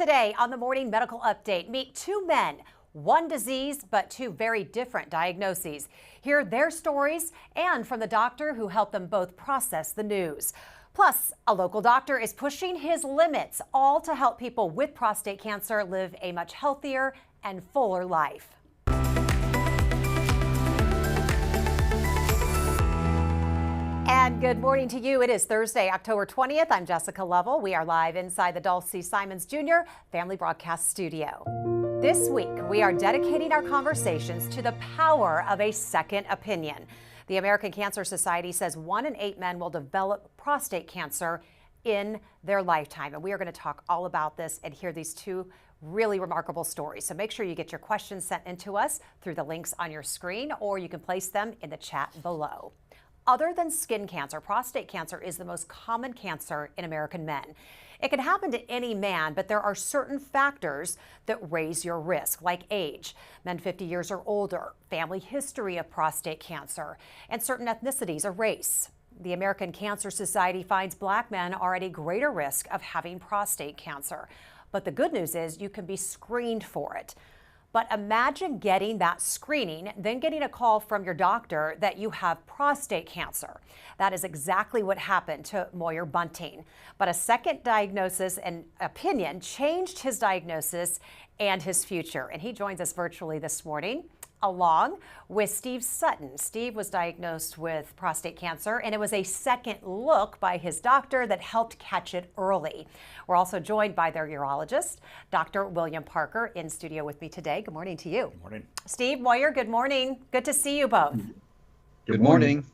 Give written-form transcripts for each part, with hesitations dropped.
Today on the Morning Medical Update, meet two men, one disease, but two very different diagnoses. Hear their stories and from the doctor who helped them both process the news. Plus, a local doctor is pushing his limits, all to help people with prostate cancer live a much healthier and fuller life. And good morning to you. It is Thursday, October 20th. I'm Jessica Lovell. We are live inside the Dulcie Simons Jr. Family Broadcast Studio. This week, we are dedicating our conversations to the power of a second opinion. The American Cancer Society says 1 in 8 men will develop prostate cancer in their lifetime. And we are going to talk all about this and hear these two really remarkable stories. So make sure you get your questions sent into us through the links on your screen, or you can place them in the chat below. Other than skin cancer, prostate cancer is the most common cancer in American men. It can happen to any man, but there are certain factors that raise your risk, like age, men 50 years or older, family history of prostate cancer, and certain ethnicities or race. The American Cancer Society finds Black men are at a greater risk of having prostate cancer. But the good news is you can be screened for it. But imagine getting that screening, then getting a call from your doctor that you have prostate cancer. That is exactly what happened to Moyer Bunting. But a second diagnosis and opinion changed his diagnosis and his future. And he joins us virtually this morning, along with Steve Sutton. Steve was diagnosed with prostate cancer, and it was a second look by his doctor that helped catch it early. We're also joined by their urologist, Dr. William Parker, in studio with me today. Good morning to you. Good morning. Steve, Moyer, good morning. Good to see you both. Good morning.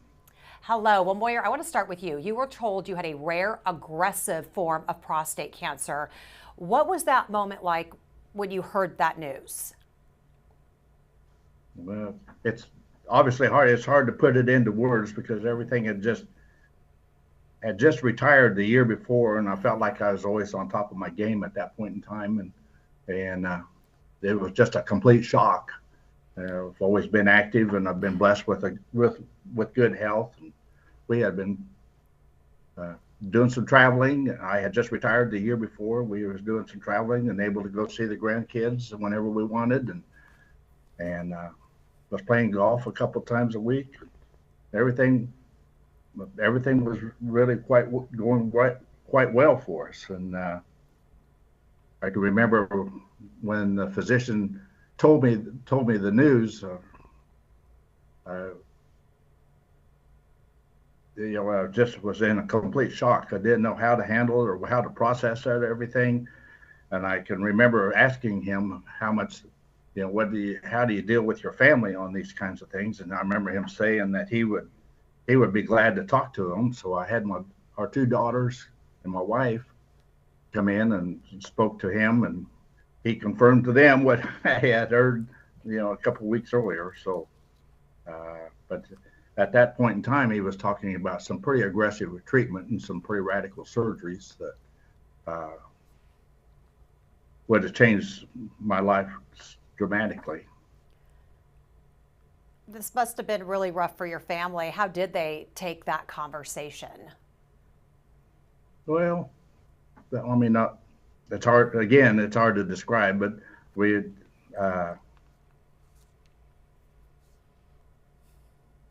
Hello. Well, Moyer, I want to start with you. You were told you had a rare, aggressive form of prostate cancer. What was that moment like when you heard that news? Well, it's obviously hard. It's hard to put it into words because everything had just retired the year before, and I felt like I was always on top of my game at that point in time, and it was just a complete shock. I've always been active, and I've been blessed with good health. And we had been doing some traveling. I had just retired the year before. We was doing some traveling and able to go see the grandkids whenever we wanted, and was playing golf a couple times a week. Everything was really going quite well for us. And I can remember when the physician told me the news. I just was in a complete shock. I didn't know how to handle it or how to process that everything. And I can remember asking him how much. How do you deal with your family on these kinds of things? And I remember him saying that he would be glad to talk to them. So I had our 2 daughters and my wife come in and spoke to him, and he confirmed to them what I had heard, a couple of weeks earlier. So, but at that point in time, he was talking about some pretty aggressive treatment and some pretty radical surgeries that would have changed my life dramatically. This must have been really rough for your family. How did they take that conversation? Well, I mean, it's hard. Again, it's hard to describe, but we,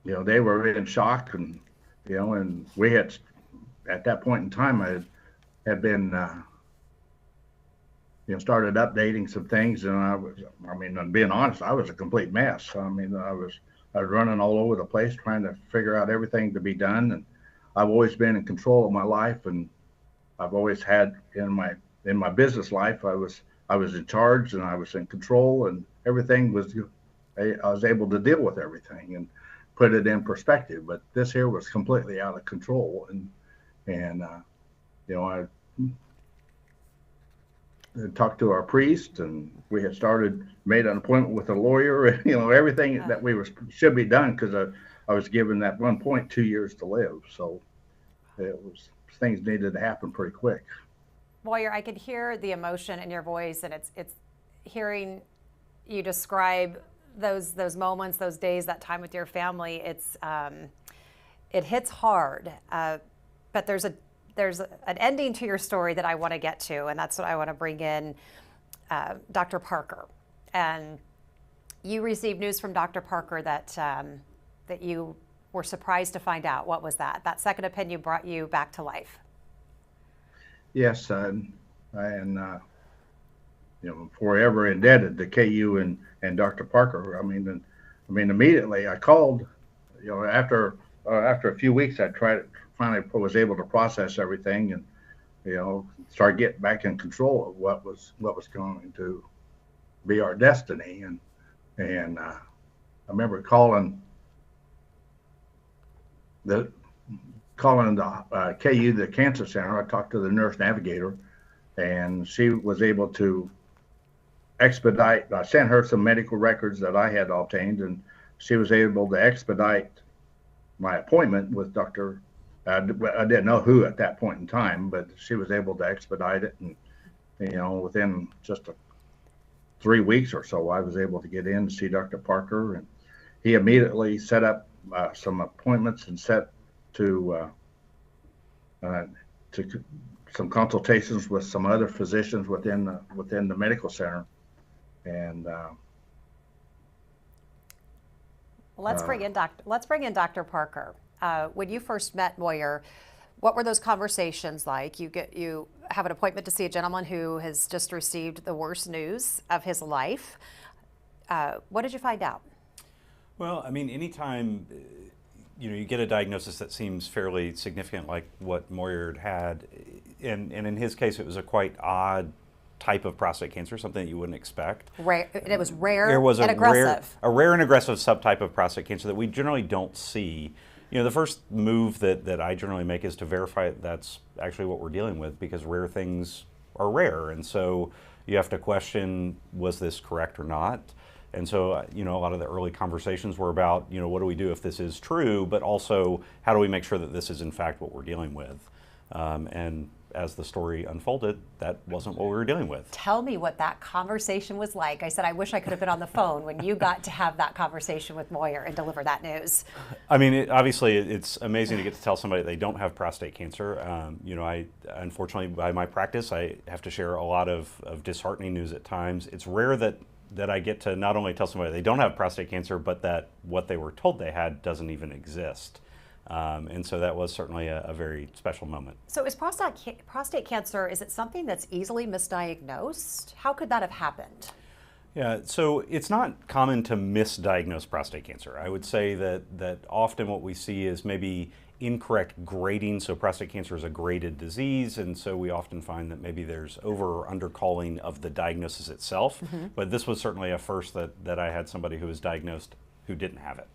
they were in shock, and and we had, at that point in time, I had been. Started updating some things, and I'm being honest, I was a complete mess. I was running all over the place trying to figure out everything to be done. And I've always been in control of my life, and I've always had in my business life, I was in charge and I was in control, and everything I was able to deal with everything and put it in perspective. But this here was completely out of control, and I talked to our priest, and we had made an appointment with a lawyer, everything that should be done, because I was given that 1.2 years to live. So things needed to happen pretty quick. Moyer, I could hear the emotion in your voice, and it's hearing you describe those moments, those days, that time with your family. It hits hard, but there's a there's an ending to your story that I want to get to, and that's what I want to bring in Dr. Parker. And you received news from Dr. Parker that that you were surprised to find out. What was that? That second opinion brought you back to life. Yes, and forever indebted to KU and Dr. Parker. I mean, immediately I called. After a few weeks, I finally was able to process everything and start getting back in control of what was going to be our destiny. And I remember calling the KU, the cancer center. I talked to the nurse navigator, and she was able to expedite. I sent her some medical records that I had obtained, and she was able to expedite my appointment with Dr. I didn't know who at that point in time, but she was able to expedite it, and within just 3 weeks or so, I was able to get in to see Dr. Parker, and he immediately set up some appointments and set to some consultations with some other physicians within the medical center, and let's bring in Dr. Parker. When you first met Moyer, what were those conversations like? You have an appointment to see a gentleman who has just received the worst news of his life. What did you find out? Well, I mean, anytime you get a diagnosis that seems fairly significant, like what Moyer had, and in his case, it was a quite odd type of prostate cancer, something that you wouldn't expect. Rare, and it was rare and aggressive. A rare and aggressive subtype of prostate cancer that we generally don't see. The first move that I generally make is to verify that's actually what we're dealing with, because rare things are rare, and so you have to question, was this correct or not? And so, a lot of the early conversations were about, what do we do if this is true, but also how do we make sure that this is in fact what we're dealing with? And as the story unfolded, that wasn't what we were dealing with. Tell me what that conversation was like. I said, I wish I could have been on the phone when you got to have that conversation with Moyer and deliver that news. I mean, obviously, it's amazing to get to tell somebody they don't have prostate cancer. I unfortunately, by my practice, I have to share a lot of disheartening news at times. It's rare that I get to not only tell somebody they don't have prostate cancer, but that what they were told they had doesn't even exist. And so that was certainly a very special moment. So is prostate cancer, is it something that's easily misdiagnosed? How could that have happened? Yeah, so it's not common to misdiagnose prostate cancer. I would say that often what we see is maybe incorrect grading. So prostate cancer is a graded disease, and so we often find that maybe there's over or under calling of the diagnosis itself. Mm-hmm. But this was certainly a first that I had somebody who was diagnosed who didn't have it.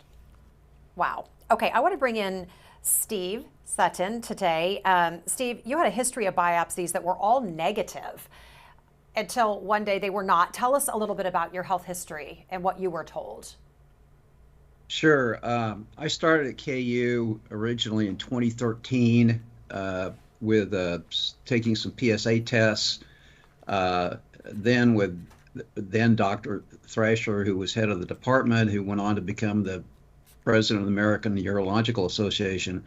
Wow. Okay, I want to bring in Steve Sutton today. Steve, you had a history of biopsies that were all negative until one day they were not. Tell us a little bit about your health history and what you were told. Sure. I started at KU originally in 2013 with taking some PSA tests. Then with Dr. Thrasher, who was head of the department, who went on to become the president of the American Urological Association.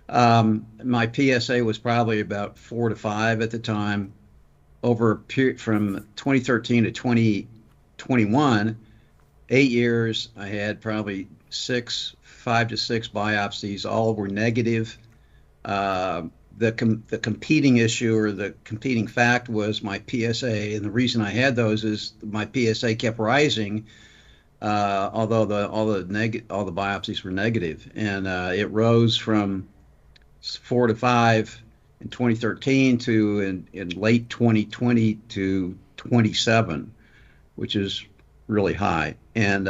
My PSA was probably about 4 to 5 at the time. Over a period from 2013 to 2021, 8 years, I had probably 5 to 6 biopsies. All were negative. The competing issue or the competing fact was my PSA, and the reason I had those is my PSA kept rising. Although all the biopsies were negative, and it rose from 4 to 5 in 2013 to in late 2020 to 27, which is really high. And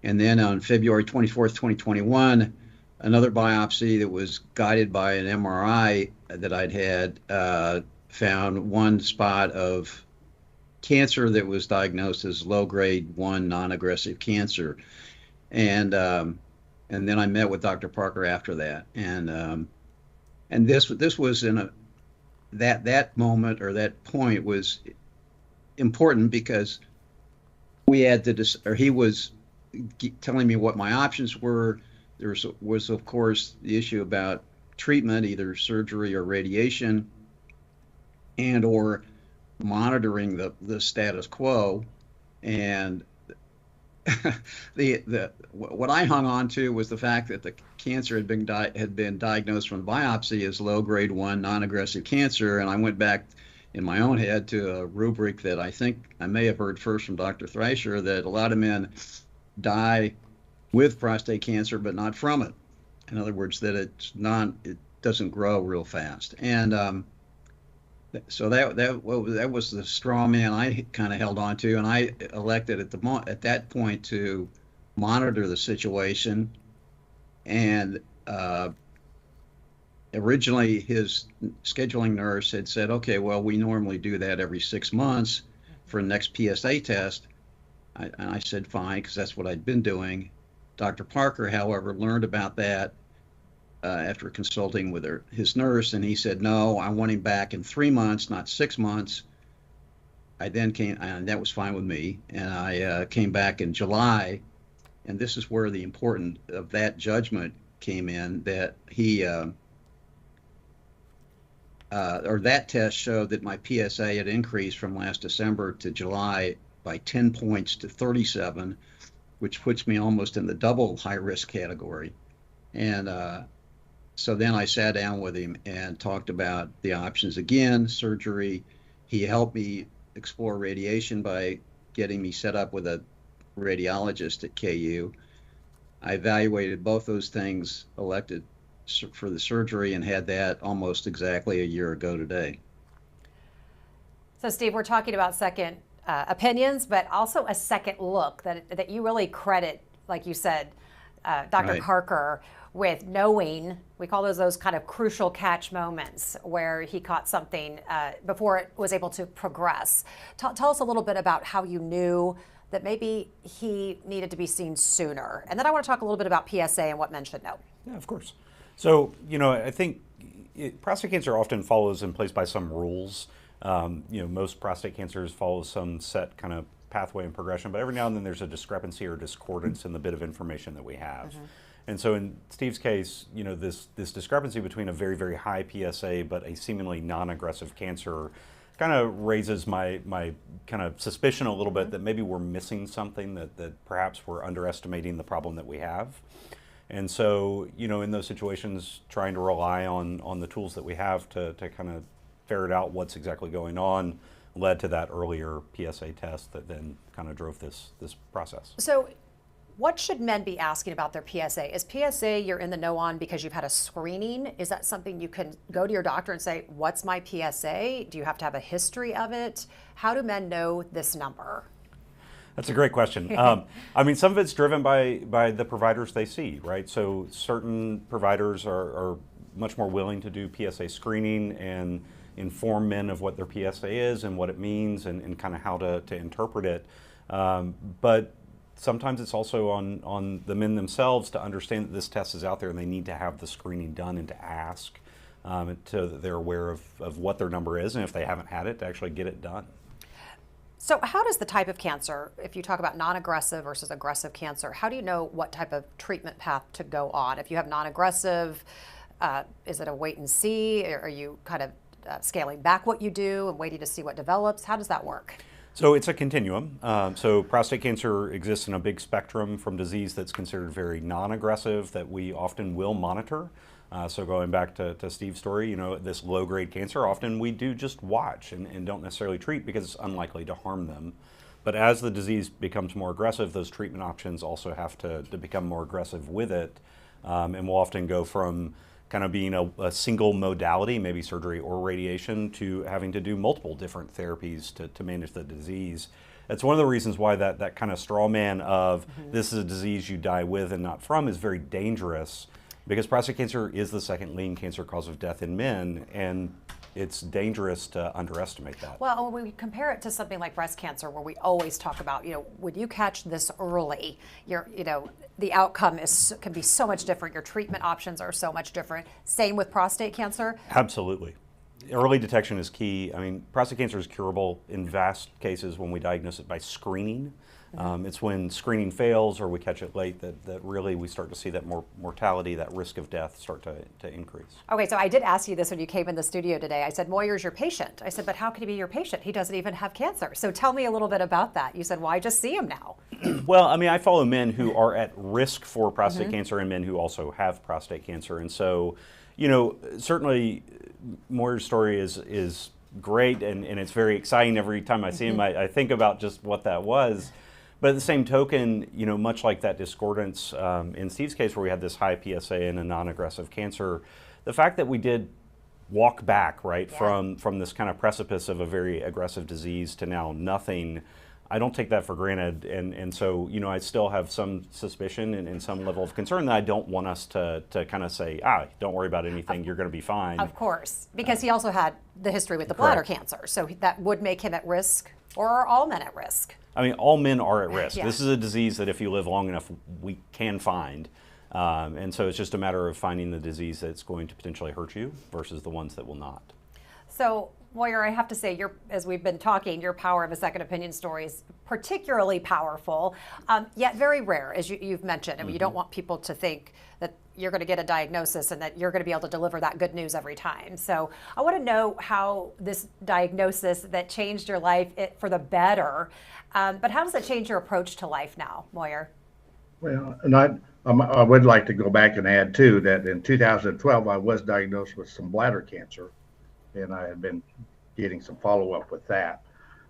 then on February 24th, 2021, another biopsy that was guided by an MRI that I'd had found one spot of cancer that was diagnosed as low-grade 1 non-aggressive cancer, and then I met with Dr. Parker after that, and this was in that moment, or that point was important because we had to he was telling me what my options were. There was of course the issue about treatment, either surgery or radiation, and or monitoring the status quo. And what I hung on to was the fact that the cancer had been diagnosed from biopsy as low grade 1 non-aggressive cancer, and I went back in my own head to a rubric that I think I may have heard first from Dr. Thrasher, that a lot of men die with prostate cancer but not from it. In other words, that it doesn't grow real fast. And so that was the straw man I kind of held on to, and I elected at that point to monitor the situation. And originally, his scheduling nurse had said, "Okay, well, we normally do that every 6 months for the next PSA test." And I said, "Fine," because that's what I'd been doing. Dr. Parker, however, learned about that after consulting with his nurse, and he said, "No, I want him back in 3 months, not 6 months." I then came, and that was fine with me, and I came back in July, and this is where the importance of that judgment came in, that that test showed that my PSA had increased from last December to July by 10 points to 37, which puts me almost in the double high risk category. And so then I sat down with him and talked about the options again, surgery. He helped me explore radiation by getting me set up with a radiologist at KU. I evaluated both those things, elected for the surgery, and had that almost exactly a year ago today. So Steve, we're talking about second opinions, but also a second look that you really credit, like you said, Dr. Right. Parker, with knowing, we call those kind of crucial catch moments where he caught something before it was able to progress. Tell us a little bit about how you knew that maybe he needed to be seen sooner. And then I want to talk a little bit about PSA and what men should know. Yeah, of course. So, I think prostate cancer often follows in place by some rules. Most prostate cancers follow some set kind of pathway and progression, but every now and then there's a discrepancy or discordance in the bit of information that we have. Mm-hmm. And so in Steve's case, this discrepancy between a very, very high PSA but a seemingly non-aggressive cancer kind of raises my kind of suspicion a little bit that maybe we're missing something, that perhaps we're underestimating the problem that we have. And so, in those situations, trying to rely on the tools that we have to kind of ferret out what's exactly going on led to that earlier PSA test that then kind of drove this process. So what should men be asking about their PSA? Is PSA you're in the know on because you've had a screening? Is that something you can go to your doctor and say, what's my PSA? Do you have to have a history of it? How do men know this number? That's a great question. Some of it's driven by the providers they see, right? So certain providers are much more willing to do PSA screening and inform men of what their PSA is and what it means and kind of how to interpret it. But sometimes it's also on the men themselves to understand that this test is out there and they need to have the screening done and to ask so that they're aware of what their number is, and if they haven't had it, to actually get it done. So how does the type of cancer, if you talk about non-aggressive versus aggressive cancer, how do you know what type of treatment path to go on? If you have non-aggressive, is it a wait and see? Are you kind of scaling back what you do and waiting to see what develops? How does that work? So it's a continuum. So prostate cancer exists in a big spectrum from disease that's considered very non-aggressive that we often will monitor. So going back to Steve's story, this low-grade cancer, often we do just watch and don't necessarily treat because it's unlikely to harm them. But as the disease becomes more aggressive, those treatment options also have to become more aggressive with it. And we'll often go from kind of being a single modality, maybe surgery or radiation, to having to do multiple different therapies to manage the disease. That's one of the reasons why that kind of straw man of this is a disease you die with and not from is very dangerous, because prostate cancer is the second leading cancer cause of death in men, and it's dangerous to underestimate that. Well, when we compare it to something like breast cancer, where we always talk about, when you catch this early, the outcome can be so much different. Your treatment options are so much different. Same with prostate cancer. Absolutely. Early detection is key. Prostate cancer is curable in vast cases when we diagnose it by screening. It's when screening fails or we catch it late that really we start to see that mortality, that risk of death start to increase. Okay, so I did ask you this when you came in the studio today. I said, Moyer's your patient. I said, but how can he be your patient? He doesn't even have cancer. So tell me a little bit about that. You said, well, I just see him now. Well, I mean, I follow men who are at risk for prostate cancer and men who also have prostate cancer. And so, you know, certainly Moyer's story is great and it's very exciting. Every time I see him, I think about just what that was. But at the same token, you know, much like that discordance in Steve's case where we had this high PSA and a non-aggressive cancer, the fact that we did walk back, right, from this kind of precipice of a very aggressive disease to now nothing, I don't take that for granted. And so, you know, I still have some suspicion and some level of concern that I don't want us to kind of say, don't worry about anything, you're going to be fine. Of course, because he also had the history with the bladder cancer. So that would make him at risk, or are all men at risk? I mean, all men are at risk. Yeah. This is a disease that if you live long enough, we can find. And so it's just a matter of finding the disease that's going to potentially hurt you versus the ones that will not. So, Moyer, I have to say, as we've been talking, your power of a second opinion story is particularly powerful, yet very rare, as you've mentioned. I mean, you don't want people to think that you're going to get a diagnosis and that you're going to be able to deliver that good news every time. So I want to know how this diagnosis that changed your life for the better, but how does it change your approach to life now, Moyer? Well, and I would like to go back and add too that in 2012 I was diagnosed with some bladder cancer, and I had been getting some follow-up with that.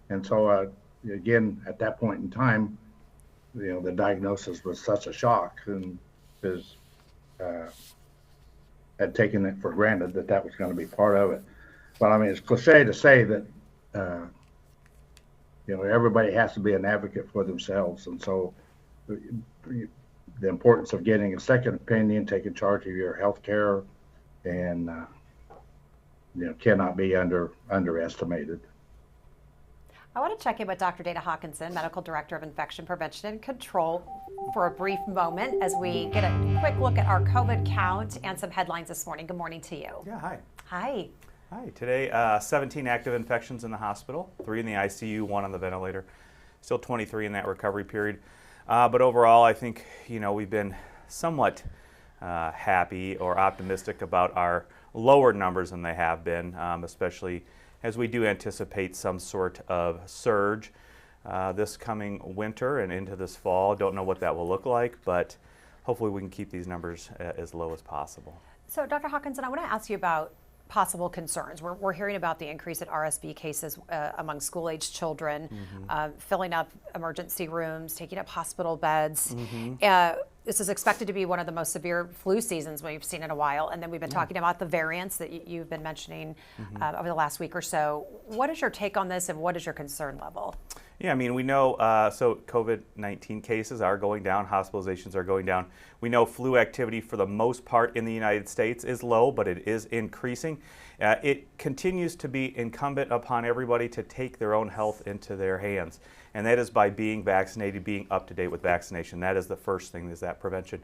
And so again, at that point in time, you know, the diagnosis was such a shock, and because had taken it for granted that was going to be part of it. But I mean, it's cliche to say that you know, everybody has to be an advocate for themselves, and so the importance of getting a second opinion, taking charge of your health care, and you know, cannot be underestimated. I want to check in with Dr. Dana Hawkinson, Medical Director of Infection Prevention and Control, for a brief moment as we get a quick look at our COVID count and some headlines this morning. Good morning to you. Yeah, hi. Hi. Hi. Today, 17 active infections in the hospital, 3 in the ICU, 1 on the ventilator. Still 23 in that recovery period. But overall, I think, you know, we've been somewhat happy or optimistic about our lower numbers than they have been, especially as we do anticipate some sort of surge this coming winter and into this fall. Don't know what that will look like, but hopefully we can keep these numbers as low as possible. So, Dr. Hawkinson, I want to ask you about possible concerns. We're hearing about the increase in RSV cases among school-aged children, filling up emergency rooms, taking up hospital beds. This is expected to be one of the most severe flu seasons we've seen in a while. And then we've been talking about the variants that you've been mentioning over the last week or so. What is your take on this, and what is your concern level? Yeah, I mean, we know, so COVID-19 cases are going down, hospitalizations are going down. We know flu activity for the most part in the United States is low, but it is increasing. It continues to be incumbent upon everybody to take their own health into their hands. And that is by being vaccinated, being up to date with vaccination. That is the first thing, is that prevention.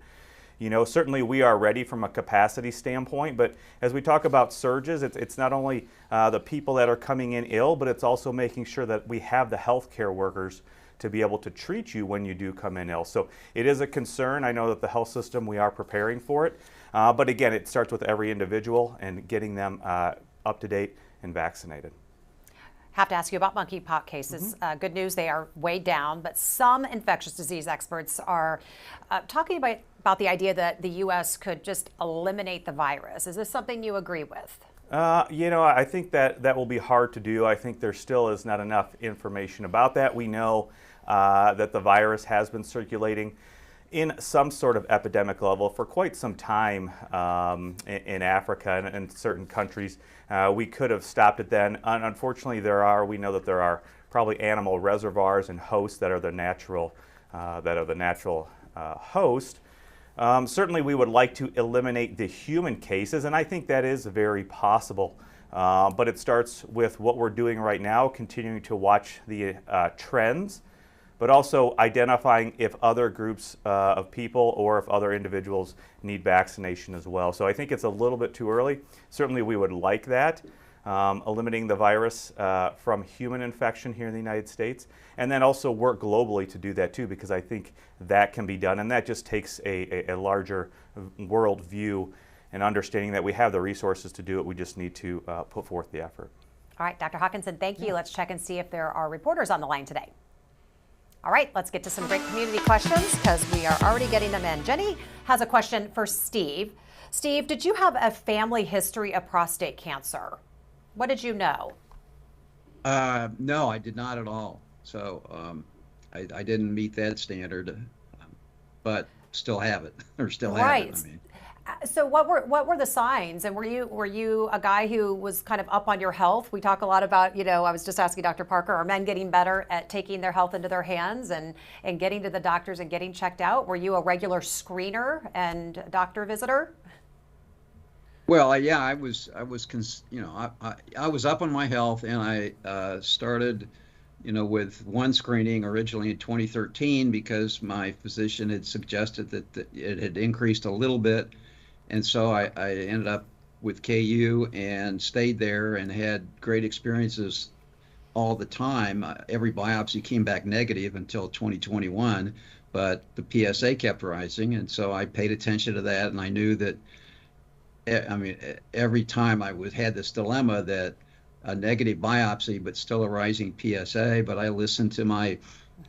You know, certainly we are ready from a capacity standpoint, but as we talk about surges, it's not only the people that are coming in ill, but it's also making sure that we have the healthcare workers to be able to treat you when you do come in ill. So it is a concern. I know that the health system, we are preparing for it. But again, it starts with every individual and getting them up to date and vaccinated. Have to ask you about monkeypox cases. Good news, they are way down, but some infectious disease experts are talking about the idea that the U.S. could just eliminate the virus. Is this something you agree with? You know, I think that will be hard to do. I think there still is not enough information about that. We know that the virus has been circulating in some sort of epidemic level for quite some time in Africa and in certain countries. We could have stopped it then. Unfortunately, we know that there are probably animal reservoirs and hosts that are the natural host. Certainly, we would like to eliminate the human cases, and I think that is very possible. But it starts with what we're doing right now, continuing to watch the trends, but also identifying if other groups of people or if other individuals need vaccination as well. So I think it's a little bit too early. Certainly we would like that, eliminating the virus from human infection here in the United States, and then also work globally to do that too, because I think that can be done, and that just takes a larger world view and understanding that we have the resources to do it. We just need to put forth the effort. All right, Dr. Hawkinson, thank you. Let's check and see if there are reporters on the line today. All right, let's get to some great community questions because we are already getting them in. Jenny has a question for Steve. Steve, did you have a family history of prostate cancer? What did you know? No, I did not at all. So I didn't meet that standard, but still have it, or still have it. I mean. So what were the signs? And were you a guy who was kind of up on your health? We talk a lot about, I was just asking Dr. Parker, are men getting better at taking their health into their hands and getting to the doctors and getting checked out? Were you a regular screener and doctor visitor? Well, yeah, I was up on my health, and I started, with one screening originally in 2013 because my physician had suggested that it had increased a little bit. And so I ended up with KU and stayed there and had great experiences all the time. Every biopsy came back negative until 2021, but the PSA kept rising. And so I paid attention to that, and I knew that, every time I had this dilemma that a negative biopsy, but still a rising PSA, but I listened to my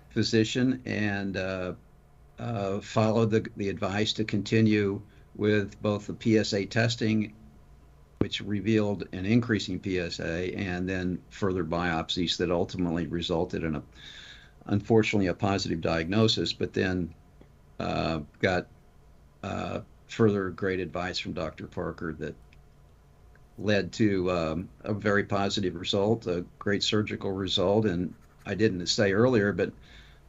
physician and followed the advice to continue with both the PSA testing, which revealed an increasing PSA, and then further biopsies that ultimately resulted in unfortunately a positive diagnosis, but then got further great advice from Dr. Parker that led to a very positive result, a great surgical result. And I didn't say earlier, but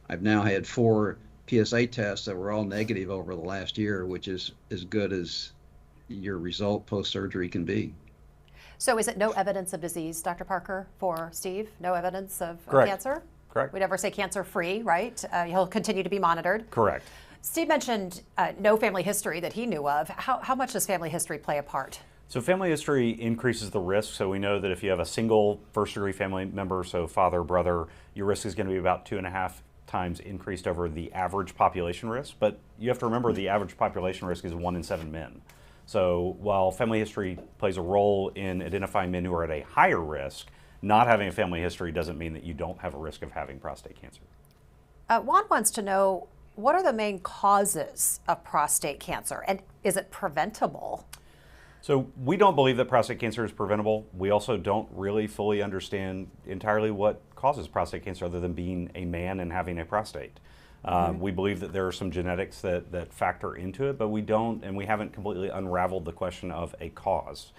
I've now had 4 PSA tests that were all negative over the last year, which is as good as your result post-surgery can be. So is it no evidence of disease, Dr. Parker, for Steve? No evidence of cancer? Correct. We never say cancer-free, right? He'll continue to be monitored. Correct. Steve mentioned no family history that he knew of. How much does family history play a part? So family history increases the risk. So we know that if you have a single first-degree family member, so father, brother, your risk is going to be about 2.5 times increased over the average population risk. But you have to remember the average population risk is 1 in 7 men. So while family history plays a role in identifying men who are at a higher risk, not having a family history doesn't mean that you don't have a risk of having prostate cancer. Juan wants to know, what are the main causes of prostate cancer, and is it preventable? So we don't believe that prostate cancer is preventable. We also don't really fully understand entirely what causes prostate cancer other than being a man and having a prostate. We believe that there are some genetics that factor into it, but we don't, and we haven't completely unraveled the question of a cause.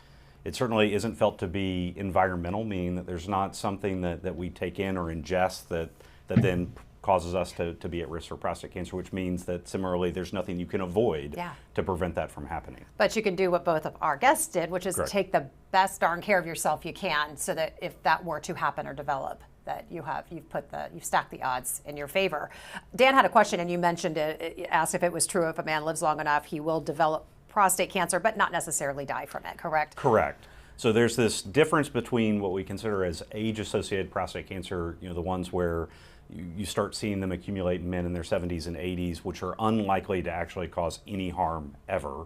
It certainly isn't felt to be environmental, meaning that there's not something that we take in or ingest that then causes us to be at risk for prostate cancer, which means that similarly there's nothing you can avoid to prevent that from happening. But you can do what both of our guests did, which is take the best darn care of yourself you can, so that if that were to happen or develop, that you've stacked the odds in your favor. Dan had a question, and you mentioned it, asked if it was true if a man lives long enough, he will develop prostate cancer, but not necessarily die from it, correct? Correct. So there's this difference between what we consider as age-associated prostate cancer, the ones where you start seeing them accumulate in men in their 70s and 80s, which are unlikely to actually cause any harm ever,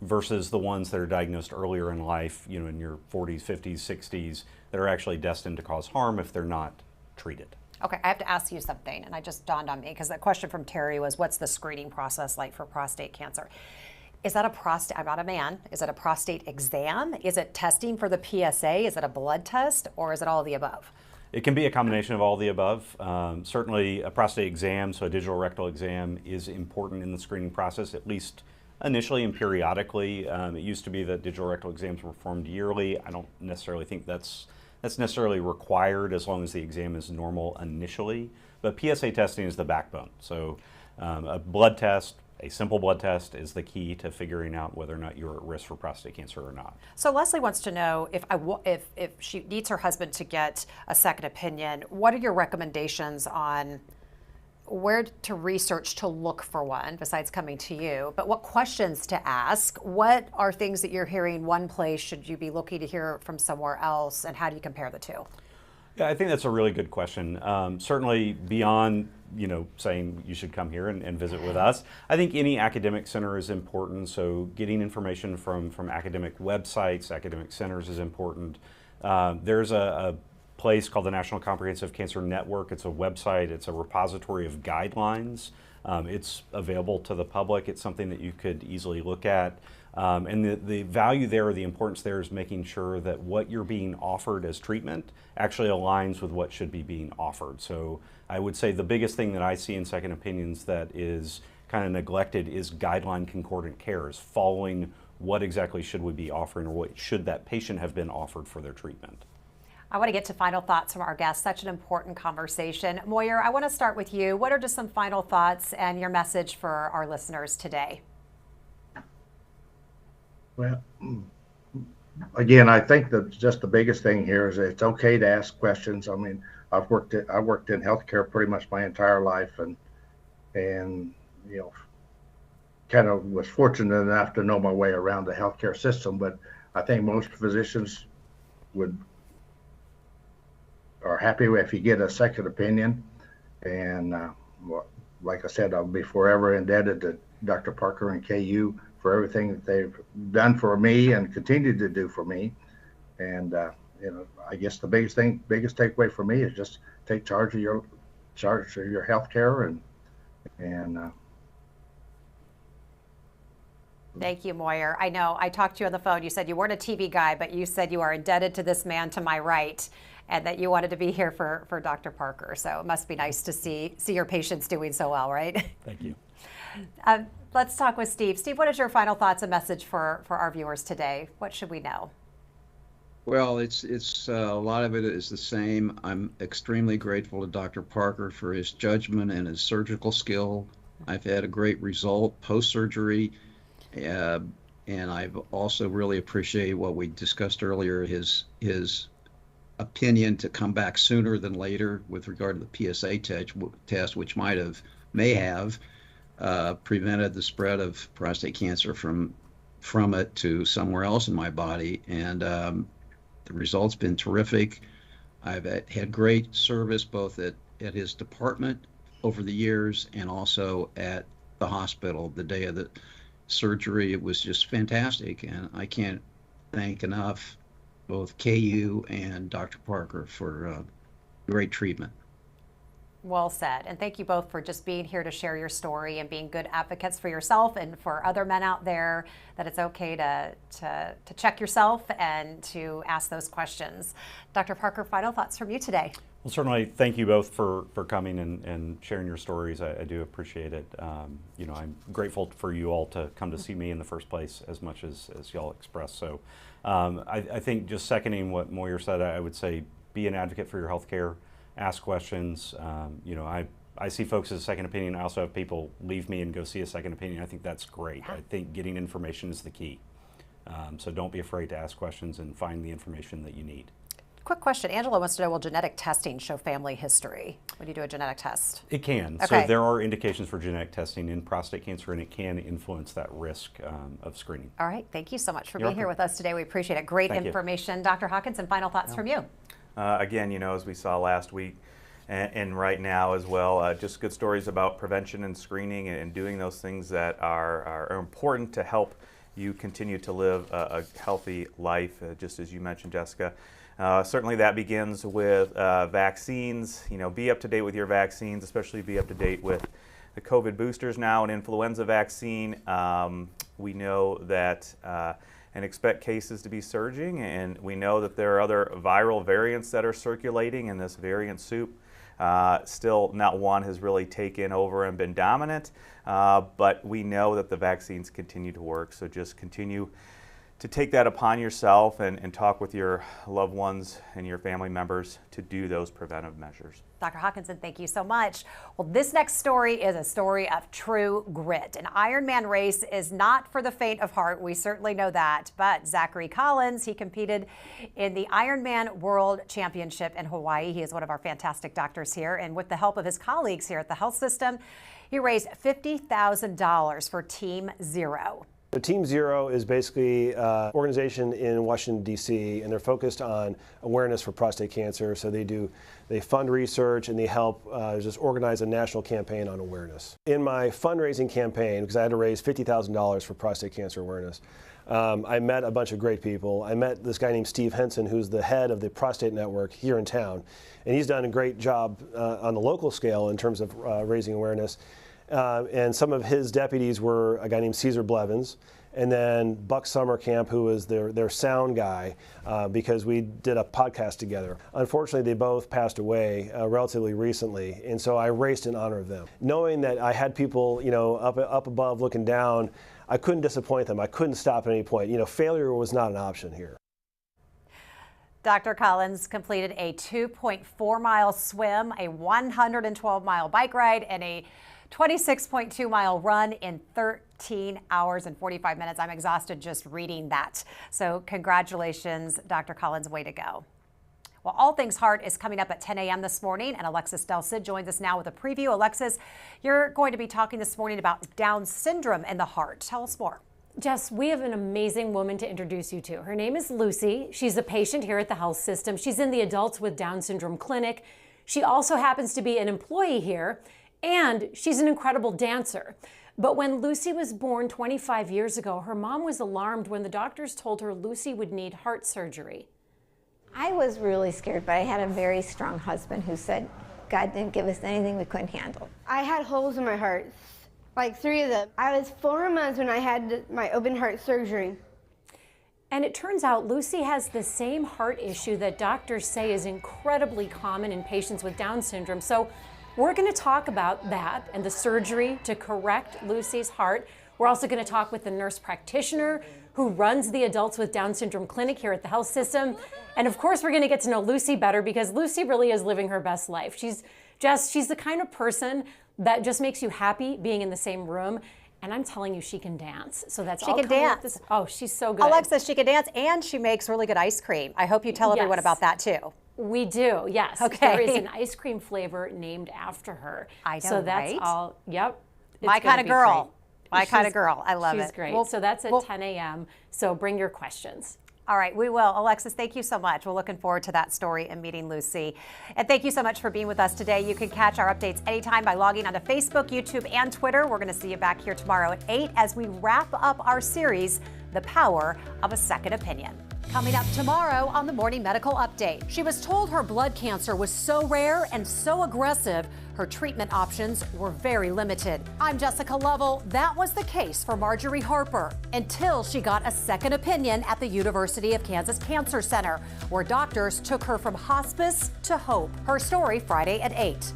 versus the ones that are diagnosed earlier in life, in your 40s, 50s, 60s, that are actually destined to cause harm if they're not treated. Okay, I have to ask you something, and it just dawned on me, because that question from Terry was, what's the screening process like for prostate cancer? Is that I'm not a man, is it a prostate exam? Is it testing for the PSA? Is it a blood test, or is it all of the above? It can be a combination of all the above. Certainly a prostate exam, so a digital rectal exam, is important in the screening process, at least initially and periodically. It used to be that digital rectal exams were performed yearly. I don't necessarily think that's necessarily required as long as the exam is normal initially. But PSA testing is the backbone. So a blood test, a simple blood test, is the key to figuring out whether or not you're at risk for prostate cancer or not. So Leslie wants to know, if she needs her husband to get a second opinion, what are your recommendations on where to research to look for one besides coming to you, but what questions to ask. What are things that you're hearing one place should you be looking to hear from somewhere else, and how do you compare the two? Yeah, I think that's a really good question. Certainly beyond, saying you should come here and visit with us, I think any academic center is important. So getting information from academic websites, academic centers is important. There's a place called the National Comprehensive Cancer Network. It's a website, it's a repository of guidelines. It's available to the public. It's something that you could easily look at. And the value there, the importance there is making sure that what you're being offered as treatment actually aligns with what should be being offered. So I would say the biggest thing that I see in second opinions that is kind of neglected is guideline concordant care, is following what exactly should we be offering, or what should that patient have been offered for their treatment. I want to get to final thoughts from our guests. Such an important conversation. Moyer, I want to start with you. What are just some final thoughts and your message for our listeners today? Well, again, I think that just the biggest thing here is it's okay to ask questions. I mean, I worked in healthcare pretty much my entire life, and kind of was fortunate enough to know my way around the healthcare system. But I think most physicians are happy if you get a second opinion. And like I said, I'll be forever indebted to Dr. Parker and KU for everything that they've done for me and continue to do for me. And I guess the biggest takeaway for me is just take charge of your health care and Thank you, Moyer. I know I talked to you on the phone. You said you weren't a TV guy, but you said you are indebted to this man to my right, and that you wanted to be here for Dr. Parker. So it must be nice to see your patients doing so well, right? Thank you. Let's talk with Steve. Steve, what is your final thoughts and message for our viewers today? What should we know? Well, it's a lot of it is the same. I'm extremely grateful to Dr. Parker for his judgment and his surgical skill. I've had a great result post-surgery. And I've also really appreciated what we discussed earlier, his opinion to come back sooner than later with regard to the PSA test, which may have prevented the spread of prostate cancer from it to somewhere else in my body. And the result's been terrific. I've had great service both at his department over the years and also at the hospital the day of the surgery. It was just fantastic, and I can't thank enough both KU and Dr. Parker for great treatment. Well said. And thank you both for just being here to share your story and being good advocates for yourself and for other men out there, that it's okay to check yourself and to ask those questions. Dr. Parker, final thoughts from you today. Well, certainly thank you both for coming and sharing your stories. I do appreciate it. I'm grateful for you all to come to see me in the first place as much as y'all expressed. So I think just seconding what Moyer said, I would say be an advocate for your health care. Ask questions. I see folks as a second opinion. I also have people leave me and go see a second opinion. I think that's great. I think getting information is the key. So don't be afraid to ask questions and find the information that you need. Quick question. Angela wants to know, will genetic testing show family history when you do a genetic test? It can. Okay. So there are indications for genetic testing in prostate cancer, and it can influence that risk of screening. All right. Thank you so much for You're being here with us today. We appreciate it. Great information. Dr. Hawkinson, final thoughts from you. Again, as we saw last week and right now as well, just good stories about prevention and screening and doing those things that are important to help you continue to live a healthy life, just as you mentioned, Jessica. Certainly that begins with vaccines. Be up to date with your vaccines, especially be up to date with the COVID boosters now and influenza vaccine. We know that and expect cases to be surging, and we know that there are other viral variants that are circulating in this variant soup. Still not one has really taken over and been dominant, but we know that the vaccines continue to work, so just continue take that upon yourself and talk with your loved ones and your family members to do those preventive measures. Dr. Hawkinson, thank you so much. Well, this next story is a story of true grit. An Ironman race is not for the faint of heart. We certainly know that. But Zachary Collins, he competed in the Ironman World Championship in Hawaii. He is one of our fantastic doctors here. And with the help of his colleagues here at the health system, he raised $50,000 for Team Zero. So Team Zero is basically an organization in Washington, D.C., and they're focused on awareness for prostate cancer. So they fund research and they help just organize a national campaign on awareness. In my fundraising campaign, because I had to raise $50,000 for prostate cancer awareness, I met a bunch of great people. I met this guy named Steve Henson, who's the head of the prostate network here in town. And he's done a great job on the local scale in terms of raising awareness. And some of his deputies were a guy named Caesar Blevins, and then Buck Summercamp, who was their sound guy, because we did a podcast together. Unfortunately, they both passed away relatively recently, and so I raced in honor of them. Knowing that I had people, up above looking down, I couldn't disappoint them. I couldn't stop at any point. Failure was not an option here. Dr. Collins completed a 2.4-mile swim, a 112-mile bike ride, and a 26.2-mile run in 13 hours and 45 minutes. I'm exhausted just reading that. So congratulations, Dr. Collins, way to go. Well, All Things Heart is coming up at 10 a.m. this morning, and Alexis Del Cid joins us now with a preview. Alexis, you're going to be talking this morning about Down syndrome and the heart. Tell us more. Jess, we have an amazing woman to introduce you to. Her name is Lucy. She's a patient here at the health system. She's in the Adults with Down Syndrome clinic. She also happens to be an employee here, and she's an incredible dancer. But when Lucy was born 25 years ago, her mom was alarmed when the doctors told her Lucy would need heart surgery. I was really scared, but I had a very strong husband who said God didn't give us anything we couldn't handle. I had holes in my heart, like 3 of them. I was 4 months when I had my open heart surgery. And it turns out Lucy has the same heart issue that doctors say is incredibly common in patients with Down syndrome. So we're going to talk about that and the surgery to correct Lucy's heart. We're also going to talk with the nurse practitioner who runs the Adults with Down Syndrome clinic here at the health system. And of course, we're going to get to know Lucy better because Lucy really is living her best life. She's the kind of person that just makes you happy being in the same room. And I'm telling you, she can dance. So that's all. She can dance. Oh, she's so good. Alexis, she can dance and she makes really good ice cream. I hope you tell everyone about that too. We do, yes. Okay. There is an ice cream flavor named after her. I know, so that's right? all, yep. My kind of girl. My kind of girl. I love it. She's great. So that's at 10 a.m. So bring your questions. All right, we will. Alexis, thank you so much. We're looking forward to that story and meeting Lucy. And thank you so much for being with us today. You can catch our updates anytime by logging onto Facebook, YouTube, and Twitter. We're going to see you back here tomorrow at 8 as we wrap up our series, The Power of a Second Opinion. Coming up tomorrow on the Morning Medical Update. She was told her blood cancer was so rare and so aggressive, her treatment options were very limited. I'm Jessica Lovell. That was the case for Marjorie Harper until she got a second opinion at the University of Kansas Cancer Center, where doctors took her from hospice to hope. Her story Friday at 8.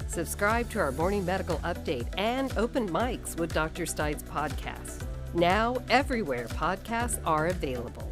Subscribe to our Morning Medical Update and Open Mics with Dr. Stites podcast. Now, everywhere podcasts are available.